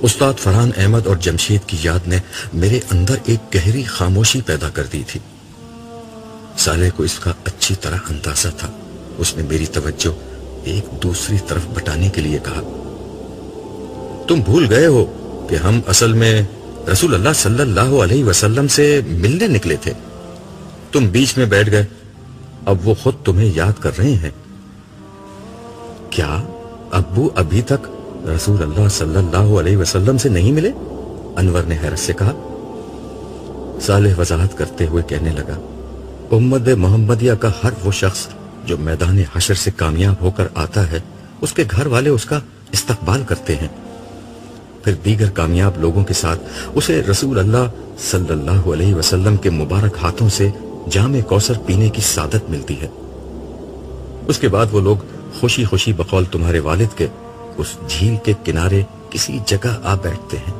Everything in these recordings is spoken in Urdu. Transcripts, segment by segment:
استاد فرحان احمد اور جمشید کی یاد نے میرے اندر ایک گہری خاموشی پیدا کر دی تھی۔ صالح کو اس کا اچھی طرح اندازہ تھا۔ اس نے میری توجہ ایک دوسری طرف بٹانے کے لیے کہا، تم بھول گئے ہو کہ ہم اصل میں رسول اللہ صلی اللہ علیہ وسلم سے ملنے نکلے تھے۔ تم بیچ میں بیٹھ گئے، اب وہ خود تمہیں یاد کر رہے ہیں۔ کیا ابو ابھی تک رسول اللہ صلی اللہ علیہ وسلم سے نہیں ملے؟ انور نے حیرت سے کہا۔ صالح وضاحت کرتے ہوئے کہنے لگا، امت محمدیہ کا ہر وہ شخص جو میدان حشر سے کامیاب ہو کر آتا ہے، اس کے گھر والے اس کا استقبال کرتے ہیں، پھر دیگر کامیاب لوگوں کے ساتھ اسے رسول اللہ صلی اللہ علیہ وسلم کے مبارک ہاتھوں سے جام کوثر پینے کی سعادت ملتی ہے۔ اس کے بعد وہ لوگ خوشی خوشی بقول تمہارے والد کے اس جھیل کے کنارے کسی جگہ آ بیٹھتے ہیں،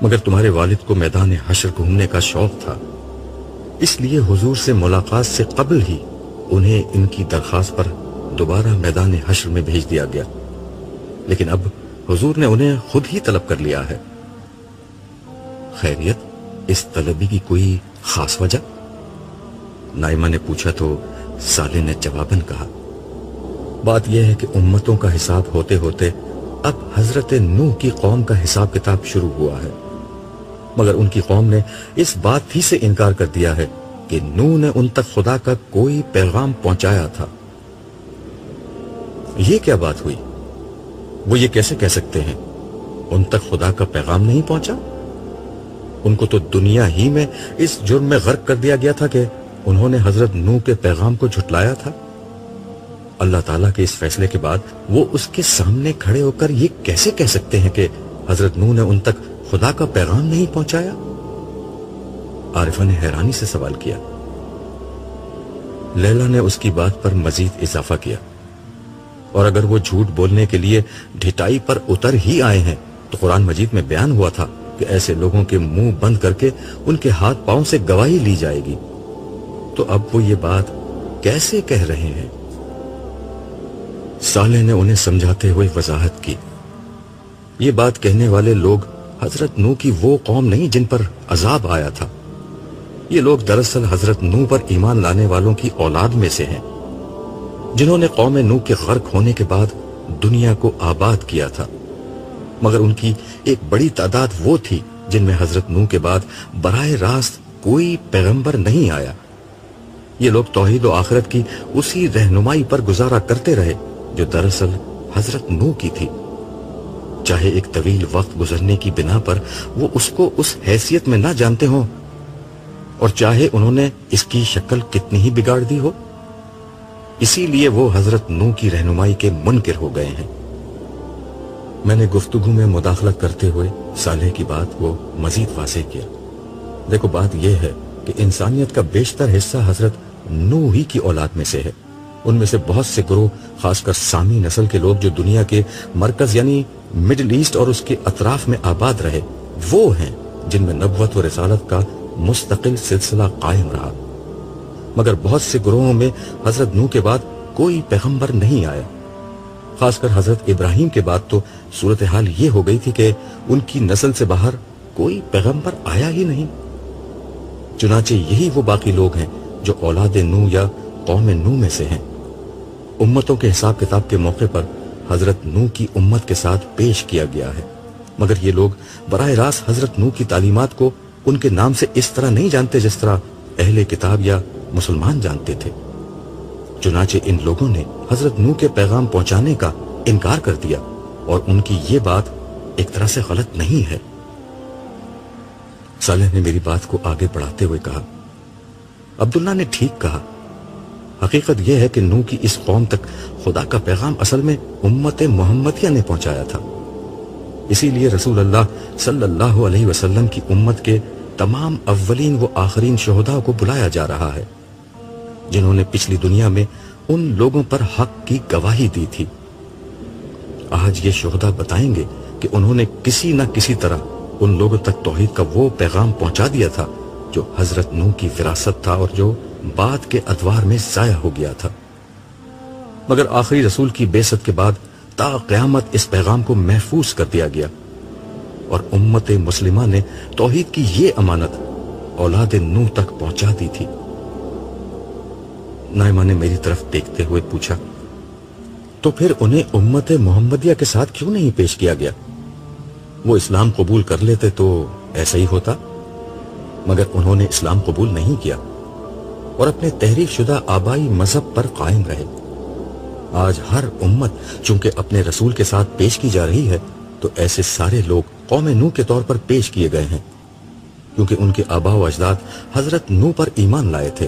مگر تمہارے والد کو میدان حشر گھومنے کا شوق تھا، اس لیے حضور سے ملاقات سے قبل ہی انہیں ان کی درخواست پر دوبارہ میدان حشر میں بھیج دیا گیا، لیکن اب حضور نے انہیں خود ہی طلب کر لیا ہے۔ خیریت، اس طلبی کی کوئی خاص وجہ؟ نائمہ نے پوچھا تو صالح نے جواباً کہا، بات یہ ہے کہ امتوں کا حساب ہوتے ہوتے اب حضرت نوح کی قوم کا حساب کتاب شروع ہوا ہے، مگر ان کی قوم نے اس بات ہی سے انکار کر دیا ہے کہ نوح نے ان تک خدا کا کوئی پیغام پہنچایا تھا۔ یہ کیا بات ہوئی؟ وہ یہ کیسے کہہ سکتے ہیں ان تک خدا کا پیغام نہیں پہنچا؟ ان کو تو دنیا ہی میں اس جرم میں غرق کر دیا گیا تھا کہ انہوں نے حضرت نوح کے پیغام کو جھٹلایا تھا۔ اللہ تعالیٰ کے اس فیصلے کے بعد وہ اس کے سامنے کھڑے ہو کر یہ کیسے کہہ سکتے ہیں کہ حضرت نوح نے ان تک خدا کا پیغام نہیں پہنچایا؟ عارفہ نے حیرانی سے سوال کیا۔ لیلا نے اس کی بات پر مزید اضافہ کیا، اور اگر وہ جھوٹ بولنے کے لیے ڈھٹائی پر اتر ہی آئے ہیں تو قرآن مجید میں بیان ہوا تھا کہ ایسے لوگوں کے منہ بند کر کے ان کے ہاتھ پاؤں سے گواہی لی جائے گی، تو اب وہ یہ بات کیسے کہہ رہے ہیں؟ صالح نے انہیں سمجھاتے ہوئے وضاحت کی، یہ بات کہنے والے لوگ حضرت نوح کی وہ قوم نہیں جن پر عذاب آیا تھا، یہ لوگ دراصل حضرت نوح پر ایمان لانے والوں کی اولاد میں سے ہیں، جنہوں نے قوم نوح کے غرق ہونے کے بعد دنیا کو آباد کیا تھا، مگر ان کی ایک بڑی تعداد وہ تھی جن میں حضرت نوح کے بعد براہ راست کوئی پیغمبر نہیں آیا۔ یہ لوگ توحید و آخرت کی اسی رہنمائی پر گزارا کرتے رہے جو دراصل حضرت نوح کی تھی، چاہے ایک طویل وقت گزرنے کی بنا پر وہ اس کو اس حیثیت میں نہ جانتے ہوں، اور چاہے انہوں نے اس کی شکل کتنی ہی بگاڑ دی ہو، اسی لیے وہ حضرت نوح کی رہنمائی کے منکر ہو گئے ہیں۔ میں نے گفتگو میں مداخلت کرتے ہوئے صالح کی بات کو مزید واضح کیا۔ دیکھو، بات یہ ہے کہ انسانیت کا بیشتر حصہ حضرت نوح ہی کی اولاد میں سے ہے۔ ان میں سے بہت سے گروہ، خاص کر سامی نسل کے لوگ جو دنیا کے مرکز یعنی مڈل ایسٹ اور اس کے اطراف میں آباد رہے، وہ ہیں جن میں نبوت و رسالت کا مستقل سلسلہ قائم رہا، مگر بہت سے گروہوں میں حضرت نوح کے بعد کوئی پیغمبر نہیں آیا۔ خاص کر حضرت ابراہیم کے بعد تو صورتحال یہ ہو گئی تھی کہ ان کی نسل سے باہر کوئی پیغمبر آیا ہی نہیں۔ چنانچہ یہی وہ باقی لوگ ہیں جو اولاد نوح یا قوم نوح میں سے ہیں۔ امتوں کے حساب کتاب کے موقع پر حضرت نوح کی امت کے ساتھ پیش کیا گیا ہے، مگر یہ لوگ براہ راست حضرت نوح کی تعلیمات کو ان کے نام سے اس طرح نہیں جانتے جس طرح اہل کتاب یا مسلمان جانتے تھے۔ چنانچہ ان لوگوں نے حضرت نوح کے پیغام پہنچانے کا انکار کر دیا، اور ان کی یہ بات ایک طرح سے غلط نہیں ہے۔ صالح نے میری بات کو آگے بڑھاتے ہوئے کہا، عبداللہ نے ٹھیک کہا، حقیقت یہ ہے کہ نوح کی اس قوم تک خدا کا پیغام اصل میں امت محمدیہ نے پہنچایا تھا، اسی لیے رسول اللہ صلی اللہ علیہ وسلم کی امت کے تمام اولین و آخرین شہداء کو بلایا جا رہا ہے جنہوں نے پچھلی دنیا میں ان لوگوں پر حق کی گواہی دی تھی۔ آج یہ شہداء بتائیں گے کہ انہوں نے کسی نہ کسی طرح ان لوگوں تک توحید کا وہ پیغام پہنچا دیا تھا جو حضرت نوح کی وراثت تھا اور جو بعد کے ادوار میں ضائع ہو گیا تھا، مگر آخری رسول کی بعثت کے بعد تا قیامت اس پیغام کو محفوظ کر دیا گیا، اور امت مسلمہ نے توحید کی یہ امانت اولاد نوح تک پہنچا دی تھی۔ نائمہ نے میری طرف دیکھتے ہوئے پوچھا، تو پھر انہیں امت محمدیہ کے ساتھ کیوں نہیں پیش کیا گیا؟ وہ اسلام قبول کر لیتے تو ایسا ہی ہوتا، مگر انہوں نے اسلام قبول نہیں کیا اور اپنے تحریف شدہ آبائی مذہب پر قائم رہے۔ آج ہر امت چونکہ اپنے رسول کے ساتھ پیش کی جا رہی ہے، تو ایسے سارے لوگ قوم نوح کے طور پر پیش کیے گئے ہیں، کیونکہ ان کے آباء و اجداد حضرت نوح پر ایمان لائے تھے۔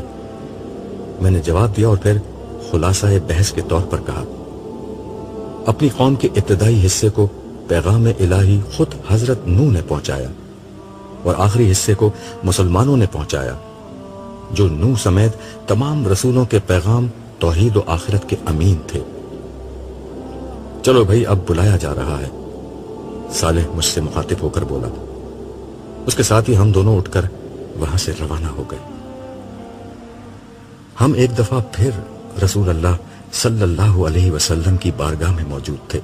میں نے جواب دیا اور پھر خلاصہ بحث کے طور پر کہا، اپنی قوم کے ابتدائی حصے کو پیغام الہی خود حضرت نوح نے پہنچایا اور آخری حصے کو مسلمانوں نے پہنچایا، جو نوح سمیت تمام رسولوں کے پیغام توحید و آخرت کے امین تھے۔ چلو بھائی، اب بلایا جا رہا ہے، صالح مجھ سے مخاطب ہو کر بولا۔ اس کے ساتھ ہی ہم دونوں اٹھ کر وہاں سے روانہ ہو گئے۔ ہم ایک دفعہ پھر رسول اللہ صلی اللہ علیہ وسلم کی بارگاہ میں موجود تھے۔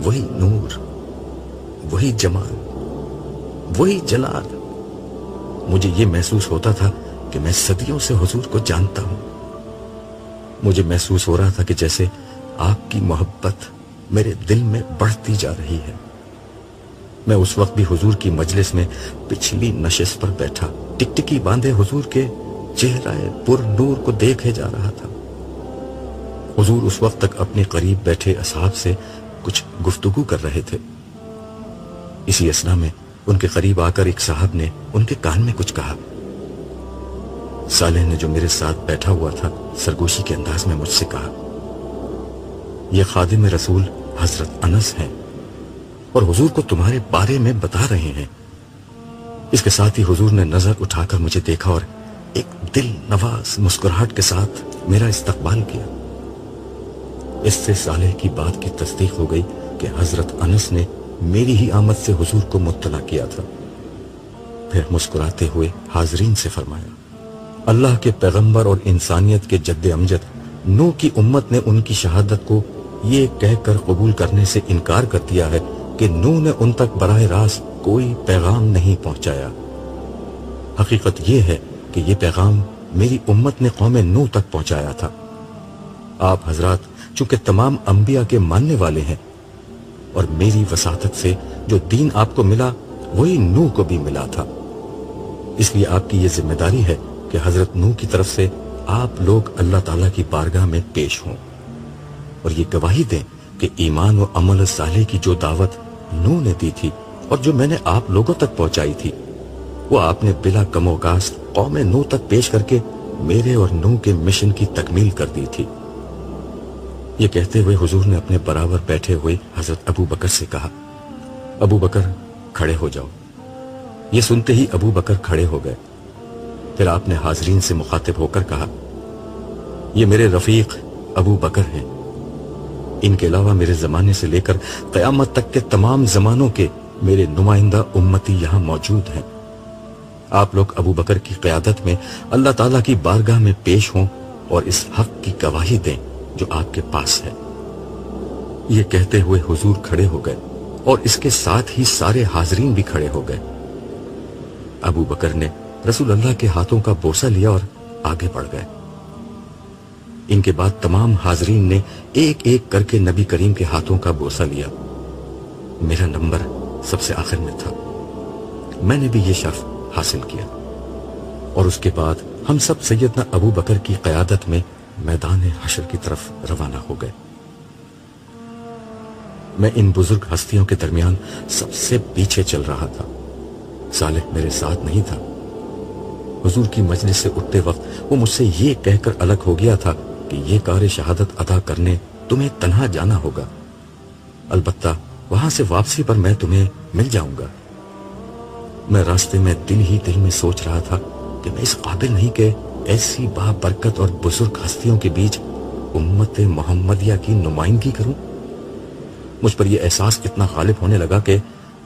وہی نور، وہی جمال، وہی جلال۔ مجھے یہ محسوس ہوتا تھا کہ میں صدیوں سے حضور کو جانتا ہوں۔ مجھے محسوس ہو رہا تھا کہ جیسے آپ کی محبت میرے دل میں بڑھتی جا رہی ہے۔ میں اس وقت بھی حضور کی مجلس میں پچھلی نشست پر بیٹھا ٹکٹکی باندھے حضور کے چہرہ پر نور کو دیکھے جا رہا تھا۔ حضور اس وقت تک اپنے قریب بیٹھے اصحاب سے کچھ گفتگو کر رہے تھے۔ اسی اثنا میں ان کے قریب آ کر ایک صاحب نے ان کے کان میں کچھ کہا۔ صالح نے جو میرے ساتھ بیٹھا ہوا تھا سرگوشی کے انداز میں مجھ سے کہا، یہ خادم رسول حضرت انس ہیں اور حضور کو تمہارے بارے میں بتا رہے ہیں۔ اس کے ساتھ ہی حضور نے نظر اٹھا کر مجھے دیکھا اور ایک دل نواز مسکراہٹ کے ساتھ میرا استقبال کیا۔ اس سے صالح کی بات کی تصدیق ہو گئی کہ حضرت انس نے میری ہی آمد سے حضور کو مطلع کیا تھا۔ پھر مسکراتے ہوئے حاضرین سے فرمایا، اللہ کے پیغمبر اور انسانیت کے جد امجد نوح کی امت نے ان کی شہادت کو یہ کہہ کر قبول کرنے سے انکار کر دیا ہے کہ نوح نے ان تک براہ راست کوئی پیغام نہیں پہنچایا۔ حقیقت یہ ہے کہ یہ پیغام میری امت نے قوم نوح تک پہنچایا تھا۔ آپ حضرات چونکہ تمام انبیاء کے ماننے والے ہیں اور میری وساطت سے جو دین آپ کو ملا وہی نوح کو بھی ملا تھا، اس لیے آپ کی یہ ذمہ داری ہے کہ حضرت نوح کی طرف سے آپ لوگ اللہ تعالیٰ کی بارگاہ میں پیش ہوں اور یہ گواہی دیں کہ ایمان و عمل صالح کی جو دعوت نوح نے دی تھی اور جو میں نے آپ لوگوں تک پہنچائی تھی، وہ آپ نے بلا کم و کاست قوم نوح تک پیش کر کے میرے اور نوح کے مشن کی تکمیل کر دی تھی۔ یہ کہتے ہوئے حضور نے اپنے برابر بیٹھے ہوئے حضرت ابو بکر سے کہا، ابو بکر کھڑے ہو جاؤ۔ یہ سنتے ہی ابو بکر کھڑے ہو گئے۔ پھر آپ نے حاضرین سے مخاطب ہو کر کہا، یہ میرے رفیق ابو بکر ہیں، ان کے علاوہ میرے زمانے سے لے کر قیامت تک کے تمام زمانوں کے میرے نمائندہ امتی یہاں موجود ہیں۔ آپ لوگ ابو بکر کی قیادت میں اللہ تعالیٰ کی بارگاہ میں پیش ہوں اور اس حق کی گواہی دیں جو آپ کے پاس ہے۔ یہ کہتے ہوئے حضور کھڑے ہو گئے اور اس کے ساتھ ہی سارے حاضرین بھی کھڑے ہو گئے۔ ابو بکر نے رسول اللہ کے ہاتھوں کا بوسہ لیا اور آگے بڑھ گئے۔ ان کے بعد تمام حاضرین نے ایک ایک کر کے نبی کریم کے ہاتھوں کا بوسہ لیا۔ میرا نمبر سب سے آخر میں تھا، میں نے بھی یہ شرف حاصل کیا، اور اس کے بعد ہم سب سیدنا ابو بکر کی قیادت میں میدان حشر کی طرف روانہ ہو گئے۔ میں ان بزرگ ہستیوں کے درمیان سب سے پیچھے چل رہا تھا۔ صالح میرے ساتھ نہیں تھا۔ حضور کی مجلس سے اٹھتے وقت وہ مجھ سے یہ کہہ کر الگ ہو گیا تھا کہ یہ کار شہادت ادا کرنے تمہیں تنہا جانا ہوگا، البتہ وہاں سے واپسی پر میں تمہیں مل جاؤں گا۔ میں راستے میں دل ہی دل میں سوچ رہا تھا کہ میں اس قابل نہیں کہ ایسی بابرکت اور بزرگ ہستیوں کے بیچ امت محمدیہ کی نمائندگی کروں۔ مجھ پر یہ احساس اتنا غالب ہونے لگا کہ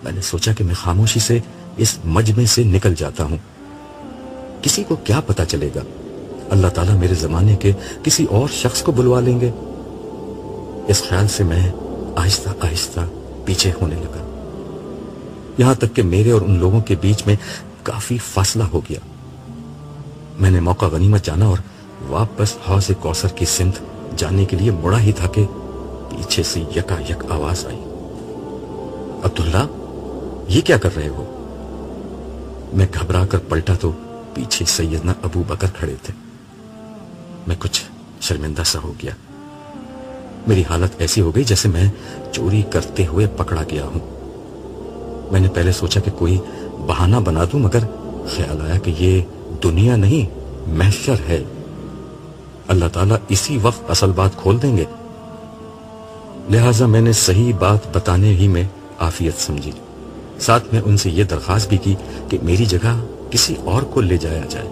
میں نے سوچا کہ میں خاموشی سے اس مجمع سے نکل جاتا ہوں۔ کسی کو کیا پتا چلے گا، اللہ تعالیٰ میرے زمانے کے کسی اور شخص کو بلوا لیں گے۔ اس خیال سے میں آہستہ آہستہ پیچھے ہونے لگا۔ یہاں تک کہ میرے اور ان لوگوں کے بیچ میں کافی فاصلہ ہو گیا۔ میں نے موقع غنیمت جانا اور واپس حوض کوثر کی سمت جانے کے لیے مڑا ہی تھا کہ پیچھے سے یکا یک آواز آئی، عبداللہ یہ کیا کر رہے ہو؟ میں گھبرا کر پلٹا تو پیچھے سیدنا ابو بکر کھڑے تھے۔ میں کچھ شرمندہ سا ہو گیا۔ میری حالت ایسی ہو گئی جیسے میں چوری کرتے ہوئے پکڑا گیا ہوں۔ میں نے پہلے سوچا کہ کوئی بہانہ بنا دوں، مگر خیال آیا کہ یہ دنیا نہیں محشر ہے، اللہ تعالیٰ اسی وقت اصل بات کھول دیں گے۔ لہٰذا میں نے صحیح بات بتانے ہی میں عافیت سمجھی، ساتھ میں ان سے یہ درخواست بھی کی کہ میری جگہ کسی اور کو لے جایا جائے۔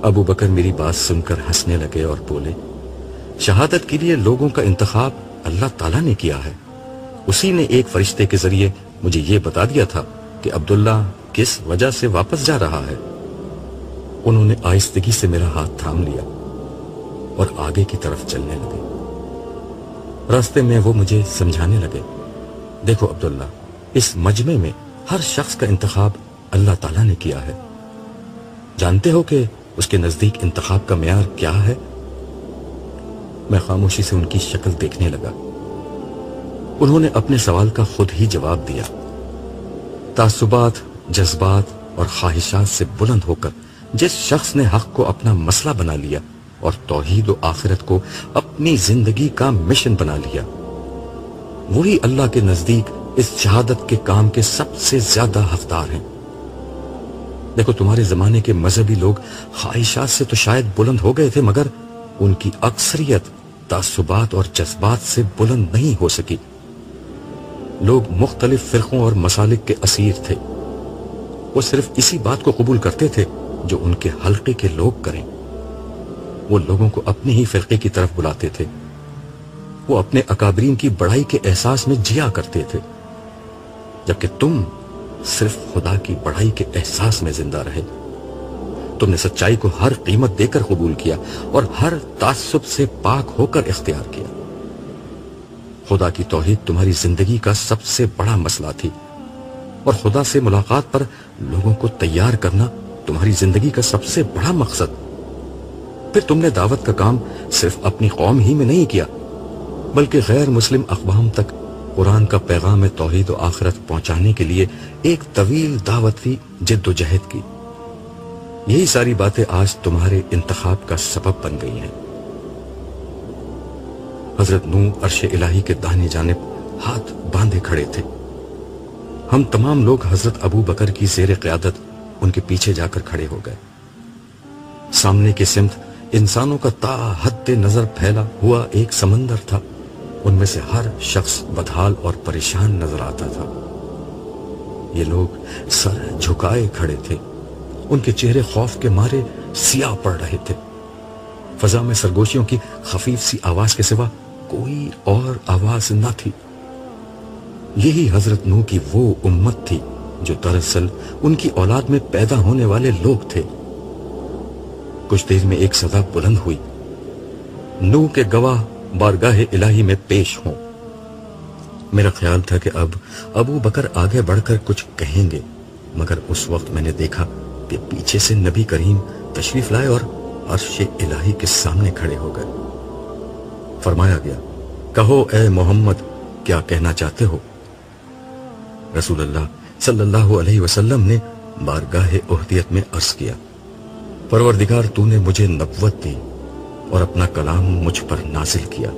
ابو بکر میری بات سن کر ہنسنے لگے اور بولے، شہادت کے لیے لوگوں کا انتخاب اللہ تعالیٰ نے کیا ہے، اسی نے ایک فرشتے کے ذریعے مجھے یہ بتا دیا تھا کہ عبداللہ کس وجہ سے واپس جا رہا ہے۔ انہوں نے آہستگی سے میرا ہاتھ تھام لیا اور آگے کی طرف چلنے لگے۔ راستے میں وہ مجھے سمجھانے لگے، دیکھو عبداللہ، اس مجمع میں ہر شخص کا انتخاب اللہ تعالیٰ نے کیا ہے۔ جانتے ہو کہ اس کے نزدیک انتخاب کا معیار کیا ہے؟ میں خاموشی سے ان کی شکل دیکھنے لگا۔ انہوں نے اپنے سوال کا خود ہی جواب دیا۔ تعصبات، جذبات اور خواہشات سے بلند ہو کر جس شخص نے حق کو اپنا مسئلہ بنا لیا اور توحید و آخرت کو اپنی زندگی کا مشن بنا لیا، وہی اللہ کے نزدیک اس شہادت کے کام کے سب سے زیادہ حقدار ہیں۔ دیکھو، تمہارے زمانے کے مذہبی لوگ خواہشات سے تو شاید بلند ہو گئے تھے، مگر ان کی اکثریت تعصبات اور جذبات سے بلند نہیں ہو سکی۔ لوگ مختلف فرقوں اور مسالک کے اسیر تھے۔ وہ صرف اسی بات کو قبول کرتے تھے جو ان کے حلقے کے لوگ کریں۔ وہ لوگوں کو اپنے ہی فرقے کی طرف بلاتے تھے۔ وہ اپنے اکابرین کی بڑائی کے احساس میں جیا کرتے تھے، جبکہ تم صرف خدا کی بڑائی کے احساس میں زندہ رہے۔ تم نے سچائی کو ہر قیمت دے کر قبول کیا اور ہر تعصب سے پاک ہو کر اختیار کیا۔ خدا کی توحید تمہاری زندگی کا سب سے بڑا مسئلہ تھی، اور خدا سے ملاقات پر لوگوں کو تیار کرنا تمہاری زندگی کا سب سے بڑا مقصد۔ پھر تم نے دعوت کا کام صرف اپنی قوم ہی میں نہیں کیا، بلکہ غیر مسلم اقوام تک قرآن کا پیغام توحید و آخرت پہنچانے کے لیے ایک طویل دعوتی جد و جہد کی۔ یہی ساری باتیں آج تمہارے انتخاب کا سبب بن گئی ہیں۔ حضرت نوح عرش الہی کے داہنی جانب ہاتھ باندھے کھڑے تھے۔ ہم تمام لوگ حضرت ابو بکر کی زیر قیادت ان کے پیچھے جا کر کھڑے ہو گئے۔ سامنے کی سمت انسانوں کا تا حد نظر پھیلا ہوا ایک سمندر تھا۔ ان میں سے ہر شخص بدحال اور پریشان نظر آتا تھا۔ یہ لوگ سر جھکائے کھڑے تھے، ان کے چہرے خوف کے مارے سیاہ پڑ رہے تھے۔ فضا میں سرگوشیوں کی خفیف سی آواز کے سوا کوئی اور آواز نہ تھی۔ یہی حضرت نوح کی وہ امت تھی جو دراصل ان کی اولاد میں پیدا ہونے والے لوگ تھے۔ کچھ دیر میں ایک صدا بلند ہوئی، نوح کے گواہ بارگاہ الہی میں پیش ہوں۔ میرا خیال تھا کہ اب ابو بکر آگے بڑھ کر کچھ کہیں گے، مگر اس وقت میں نے دیکھا کہ پیچھے سے نبی کریم تشریف لائے اور عرش الہی کے سامنے کھڑے ہو گئے۔ فرمایا گیا، کہو اے محمد، کیا کہنا چاہتے ہو؟ رسول اللہ صلی اللہ علیہ وسلم نے بارگاہ احدیت میں عرض کیا، پروردگار تو نے مجھے نبوت دی اور اپنا کلام مجھ پر نازل کیا۔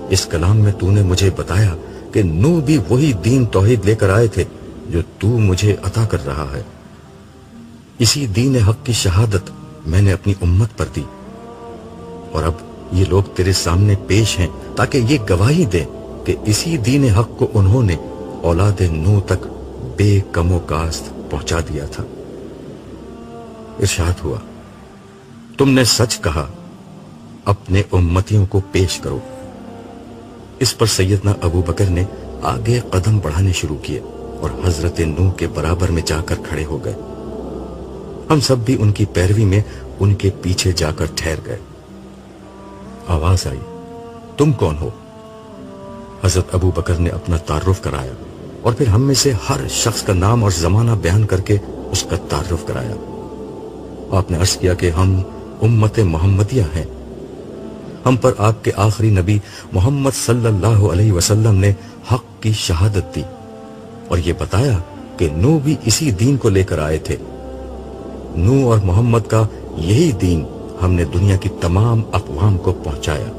اس کلام میں تو نے مجھے بتایا کہ نوح بھی وہی دین توحید لے کر آئے تھے جو تو مجھے عطا کر رہا ہے۔ اسی دین حق کی شہادت میں نے اپنی امت پر دی، اور اب یہ لوگ تیرے سامنے پیش ہیں تاکہ یہ گواہی دیں کہ اسی دین حق کو انہوں نے اولاد نوح تک بے کم و کاست پہنچا دیا تھا۔ ارشاد ہوا، تم نے سچ کہا، اپنے امتیوں کو پیش کرو۔ اس پر سیدنا ابو بکر نے آگے قدم بڑھانے شروع کیے اور حضرت نوح کے برابر میں جا کر کھڑے ہو گئے۔ ہم سب بھی ان کی پیروی میں ان کے پیچھے جا کر ٹھہر گئے۔ آواز آئی، تم کون ہو؟ حضرت ابو بکر نے اپنا تعارف کرایا اور پھر ہم میں سے ہر شخص کا نام اور زمانہ بیان کر کے اس کا تعارف کرایا۔ آپ نے عرض کیا کہ ہم امت محمدیہ ہیں، ہم پر آپ کے آخری نبی محمد صلی اللہ علیہ وسلم نے حق کی شہادت دی اور یہ بتایا کہ نوح بھی اسی دین کو لے کر آئے تھے۔ نوح اور محمد کا یہی دین ہم نے دنیا کی تمام اقوام کو پہنچایا۔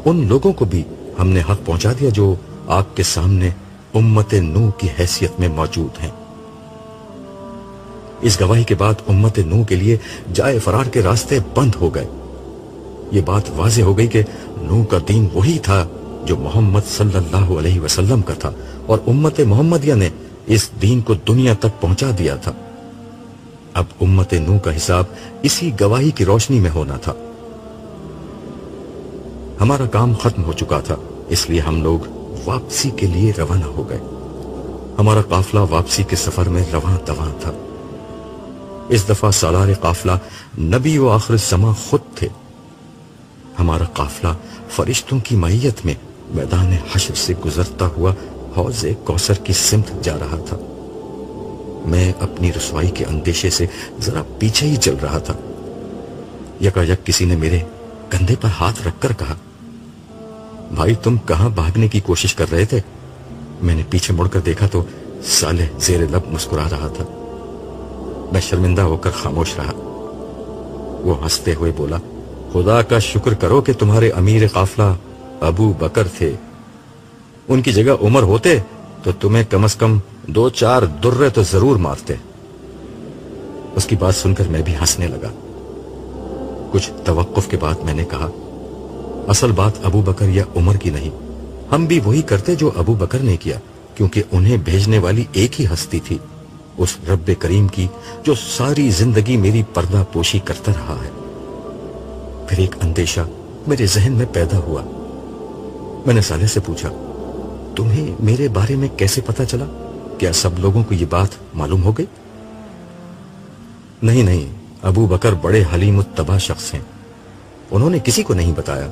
ان لوگوں کو بھی ہم نے حق پہنچا دیا جو آپ کے سامنے امت نوح کی حیثیت میں موجود ہیں۔ اس گواہی کے بعد امت نوح کے لیے جائے فرار کے راستے بند ہو گئے۔ یہ بات واضح ہو گئی کہ نوح کا دین وہی تھا جو محمد صلی اللہ علیہ وسلم کا تھا، اور امت محمدیہ نے اس دین کو دنیا تک پہنچا دیا تھا۔ اب امت نوح کا حساب اسی گواہی کی روشنی میں ہونا تھا۔ ہمارا کام ختم ہو چکا تھا، اس لیے ہم لوگ واپسی کے لیے روانہ ہو گئے۔ ہمارا قافلہ واپسی کے سفر میں رواں دواں تھا۔ اس دفعہ سالار قافلہ نبی و آخر الزماں خود تھے۔ ہمارا قافلہ فرشتوں کی معیت میں میدان حشر سے گزرتا ہوا حوض کوثر کی سمت جا رہا تھا۔ میں اپنی رسوائی کے اندیشے سے ذرا پیچھے ہی چل رہا تھا۔ یکایک کسی نے میرے کندھے پر ہاتھ رکھ کر کہا، بھائی تم کہاں بھاگنے کی کوشش کر رہے تھے؟ میں نے پیچھے مڑ کر دیکھا تو صالح زیر لب مسکرا رہا تھا۔ میں شرمندہ ہو کر خاموش رہا۔ وہ ہنستے ہوئے بولا، خدا کا شکر کرو کہ تمہارے امیر قافلہ ابو بکر تھے، ان کی جگہ عمر ہوتے تو تمہیں کم از کم 2-4 درے تو ضرور مارتے۔ اس کی بات سن کر میں بھی ہنسنے لگا۔ کچھ توقف کے بعد میں نے کہا، اصل بات ابو بکر یا عمر کی نہیں، ہم بھی وہی کرتے جو ابو بکر نے کیا، کیونکہ انہیں بھیجنے والی ایک ہی ہستی تھی، اس رب کریم کی جو ساری زندگی میری پردہ پوشی کرتا رہا ہے۔ پھر ایک اندیشہ میرے ذہن میں پیدا ہوا۔ میں نے صالح سے پوچھا، تمہیں میرے بارے میں کیسے پتا چلا؟ کیا سب لوگوں کو یہ بات معلوم ہو گئی؟ نہیں، ابو بکر بڑے حلیم الطبع شخص ہیں، انہوں نے کسی کو نہیں بتایا۔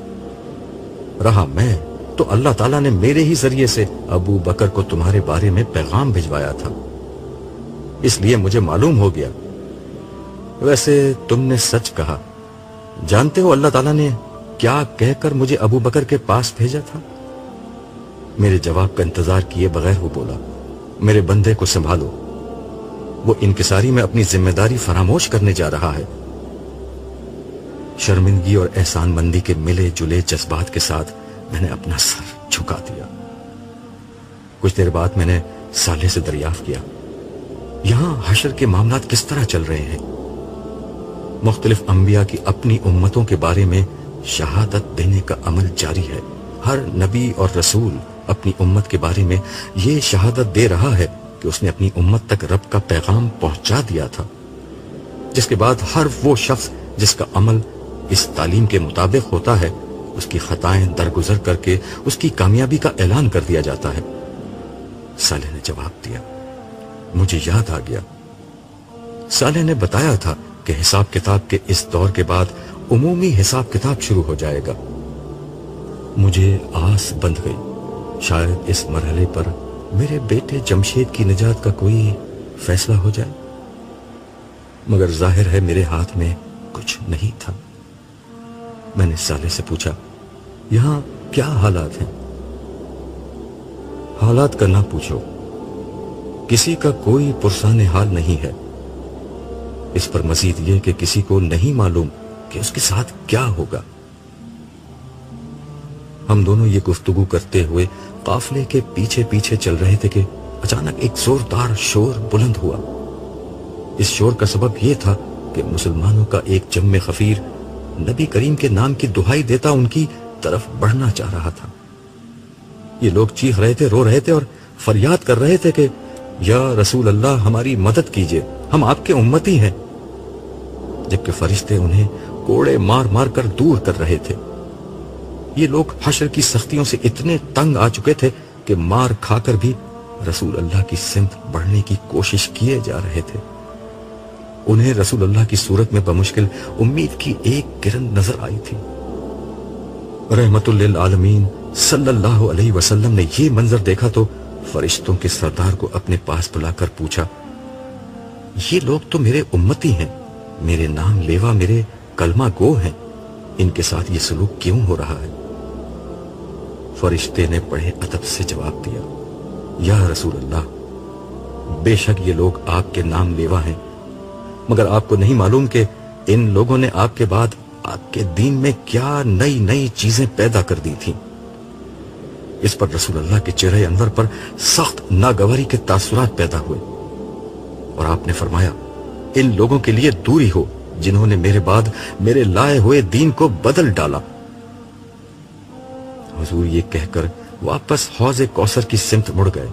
رہا میں تو اللہ تعالیٰ نے میرے ہی ذریعے سے ابو بکر کو تمہارے بارے میں پیغام بھجوایا تھا، اس لیے مجھے معلوم ہو گیا۔ ویسے تم نے سچ کہا۔ جانتے ہو اللہ تعالیٰ نے کیا کہہ کر مجھے ابو بکر کے پاس بھیجا تھا؟ میرے جواب کا انتظار کیے بغیر وہ بولا، میرے بندے کو سنبھالو، وہ انکساری میں اپنی ذمہ داری فراموش کرنے جا رہا ہے۔ شرمندگی اور احسان مندی کے ملے جلے جذبات کے ساتھ میں نے اپنا سر جھکا دیا۔ کچھ دیر بعد میں نے صالح سے دریافت کیا، یہاں حشر کے معاملات کس طرح چل رہے ہیں؟ مختلف انبیاء کی اپنی امتوں کے بارے میں شہادت دینے کا عمل جاری ہے۔ ہر نبی اور رسول اپنی امت کے بارے میں یہ شہادت دے رہا ہے کہ اس نے اپنی امت تک رب کا پیغام پہنچا دیا تھا، جس کے بعد ہر وہ شخص جس کا عمل اس تعلیم کے مطابق ہوتا ہے، اس کی خطائیں درگزر کر کے اس کی کامیابی کا اعلان کر دیا جاتا ہے۔ صالح نے جواب دیا۔ مجھے یاد آ گیا، صالح نے بتایا تھا کہ حساب کتاب کے اس دور کے بعد عمومی حساب کتاب شروع ہو جائے گا۔ مجھے آس بندھ گئی، شاید اس مرحلے پر میرے بیٹے جمشید کی نجات کا کوئی فیصلہ ہو جائے، مگر ظاہر ہے میرے ہاتھ میں کچھ نہیں تھا۔ میں نے صالح سے پوچھا، یہاں کیا حالات ہیں؟ حالات کا نہ پوچھو، کسی کا کوئی پرسان حال نہیں ہے، اس پر مزید یہ کہ کسی کو نہیں معلوم کہ اس کے ساتھ کیا ہوگا۔ ہم دونوں یہ گفتگو کرتے ہوئے قافلے کے پیچھے پیچھے چل رہے تھے کہ اچانک ایک زوردار شور بلند ہوا۔ اس شور کا سبب یہ تھا کہ مسلمانوں کا ایک جم خفیر نبی کریم کے نام کی دہائی دیتا ان کی طرف بڑھنا چاہ رہا تھا۔ یہ لوگ چیخ رہے تھے، رو رہے تھے اور فریاد کر رہے تھے کہ یا رسول اللہ ہماری مدد کیجئے، ہم آپ کے امتی ہیں، جبکہ فرشتے انہیں کوڑے مار مار کر دور کر رہے تھے۔ یہ لوگ حشر کی سختیوں سے اتنے تنگ آ چکے تھے کہ مار کھا کر بھی رسول اللہ کی سمت بڑھنے کی کوشش کیے جا رہے تھے۔ انہیں رسول اللہ کی صورت میں بمشکل امید کی ایک کرن نظر آئی تھی۔ رحمت للعالمین صلی اللہ علیہ وسلم نے یہ منظر دیکھا تو فرشتوں کے سردار کو اپنے پاس بلا کر پوچھا، یہ لوگ تو میرے امتی ہیں، میرے نام لیوا، میرے کلمہ گو ہیں، ان کے ساتھ یہ سلوک کیوں ہو رہا ہے؟ فرشتے نے بڑے ادب سے جواب دیا، یا رسول اللہ، بے شک یہ لوگ آپ کے نام لیوا ہیں، مگر آپ کو نہیں معلوم کہ ان لوگوں نے آپ کے بعد آپ کے دین میں کیا نئی نئی چیزیں پیدا کر دی تھیں۔ اس پر رسول اللہ کے چہرے انور پر سخت ناگواری کے تاثرات پیدا ہوئے، اور آپ نے فرمایا، ان لوگوں کے لیے دوری ہو جنہوں نے میرے بعد میرے لائے ہوئے دین کو بدل ڈالا۔ حضور یہ کہہ کر واپس حوض کوثر کی سمت مڑ گئے،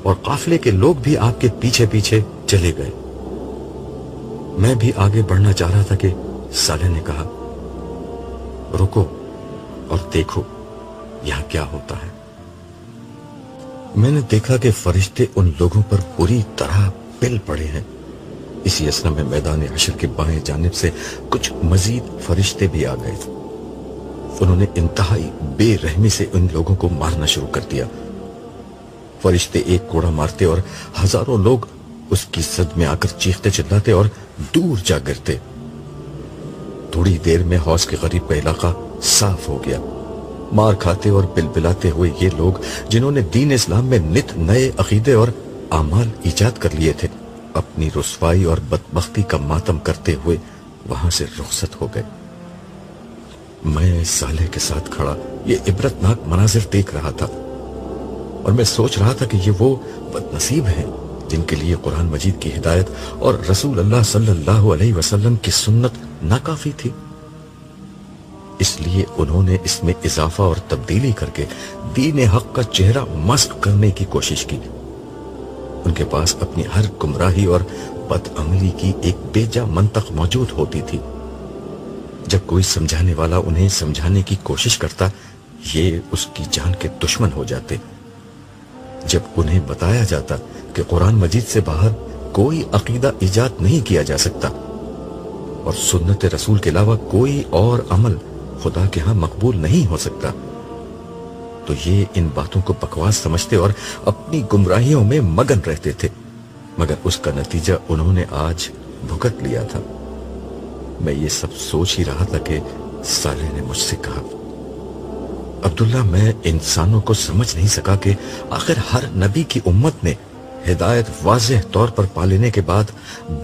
اور قافلے کے لوگ بھی آپ کے پیچھے پیچھے چلے گئے۔ میں بھی آگے بڑھنا چاہ رہا تھا کہ صالح نے کہا، رکو اور دیکھو یہاں کیا ہوتا ہے۔ میں نے دیکھا کہ فرشتے ان لوگوں پر بری طرح پل پڑے ہیں۔ اسی اسنا میں میدان حشر کے بائیں جانب سے کچھ مزید فرشتے بھی آ گئے۔ انہوں نے انتہائی بے رحمی سے ان لوگوں کو مارنا شروع کر دیا۔ فرشتے ایک کوڑا مارتے اور ہزاروں لوگ اس کی زد میں آ کر چیختے چلاتے اور دور جا گرتے۔ تھوڑی دیر میں حوض کے قریب کا علاقہ صاف ہو گیا۔ مار کھاتے اور بلبلاتے ہوئے یہ لوگ جنہوں نے دین اسلام میں نت نئے عقیدے اور اعمال ایجاد کر لیے تھے، اپنی رسوائی اور بدبختی کا ماتم کرتے ہوئے وہاں سے رخصت ہو گئے۔ میں صالح کے ساتھ کھڑا یہ عبرتناک مناظر دیکھ رہا تھا، اور میں سوچ رہا تھا کہ یہ وہ بد نصیب ہیں جن کے لیے قرآن مجید کی ہدایت اور رسول اللہ صلی اللہ علیہ وسلم کی سنت ناکافی تھی۔ اس لیے انہوں نے اس میں اضافہ اور تبدیلی کر کے دین حق کا چہرہ مسخ کرنے کی کوشش کی۔ ان کے پاس اپنی ہر گمراہی اور بد عملی کی ایک بیجا منطق موجود ہوتی تھی۔ جب کوئی سمجھانے والا انہیں سمجھانے کی کوشش کرتا، یہ اس کی جان کے دشمن ہو جاتے۔ جب انہیں بتایا جاتا کہ قرآن مجید سے باہر کوئی عقیدہ ایجاد نہیں کیا جا سکتا اور سنت رسول کے علاوہ کوئی اور عمل خدا کے ہاں مقبول نہیں ہو سکتا، تو یہ ان باتوں کو بکواس سمجھتے اور اپنی گمراہیوں میں مگن رہتے تھے، مگر اس کا نتیجہ انہوں نے آج بھگت لیا تھا۔ میں یہ سب سوچ ہی رہا تھا کہ صالح نے مجھ سے کہا، عبداللہ، میں انسانوں کو سمجھ نہیں سکا کہ آخر ہر نبی کی امت نے ہدایت واضح طور پر پا لینے کے بعد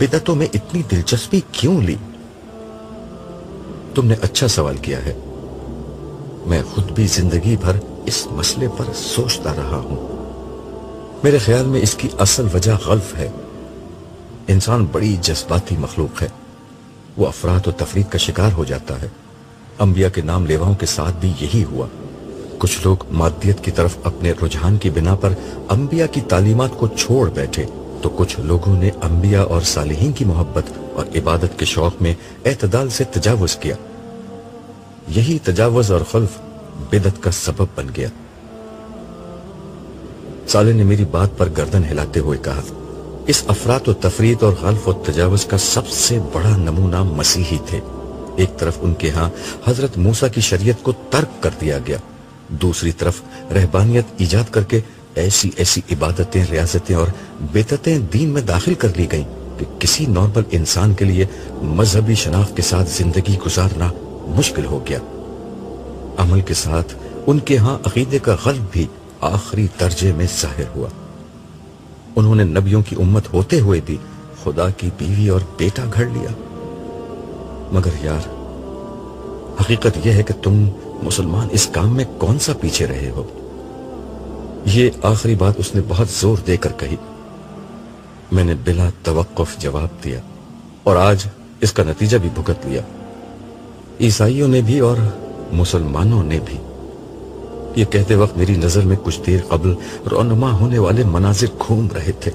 بدعتوں میں اتنی دلچسپی کیوں لی؟ تم نے اچھا سوال کیا ہے۔ میں خود بھی زندگی بھر اس مسئلے پر سوچتا رہا ہوں۔ میرے خیال میں اس کی اصل وجہ غلط ہے۔ انسان بڑی جذباتی مخلوق ہے، وہ افراط و تفریط کا شکار ہو جاتا ہے۔ انبیاء کے نام لیواؤں کے ساتھ بھی یہی ہوا۔ کچھ لوگ مادیت کی طرف اپنے رجحان کی بنا پر انبیاء کی تعلیمات کو چھوڑ بیٹھے، تو کچھ لوگوں نے انبیاء اور صالحین کی محبت اور عبادت کے شوق میں اعتدال سے تجاوز کیا۔ یہی تجاوز اور خلف بدعت کا سبب بن گیا۔ صالح نے میری بات پر گردن ہلاتے ہوئے کہا، اس افراط و تفریط اور خلف و تجاوز کا سب سے بڑا نمونہ مسیحی تھے۔ ایک طرف ان کے ہاں حضرت موسیٰ کی شریعت کو ترک کر دیا گیا، دوسری طرف رہبانیت ایجاد کر کے ایسی ایسی عبادتیں، ریاستیں اور بدعتیں دین میں داخل کر لی گئیں کہ کسی نارمل انسان کے لیے مذہبی شناخت کے ساتھ زندگی گزارنا مشکل ہو گیا۔ عمل کے ساتھ ان کے ہاں عقیدے کا غلب بھی آخری درجے میں ظاہر ہوا۔ انہوں نے نبیوں کی امت ہوتے ہوئے بھی خدا کی بیوی اور بیٹا گھڑ لیا۔ مگر یار، حقیقت یہ ہے کہ تم مسلمان اس کام میں کون سا پیچھے رہے ہو؟ یہ آخری بات اس نے بہت زور دے کر کہی۔ میں نے بلا توقف جواب دیا، اور آج اس کا نتیجہ بھی بھگت لیا۔ عیسائیوں نے بھی اور مسلمانوں نے بھی۔ یہ کہتے وقت میری نظر میں کچھ دیر قبل رونما ہونے والے مناظر گھوم رہے تھے۔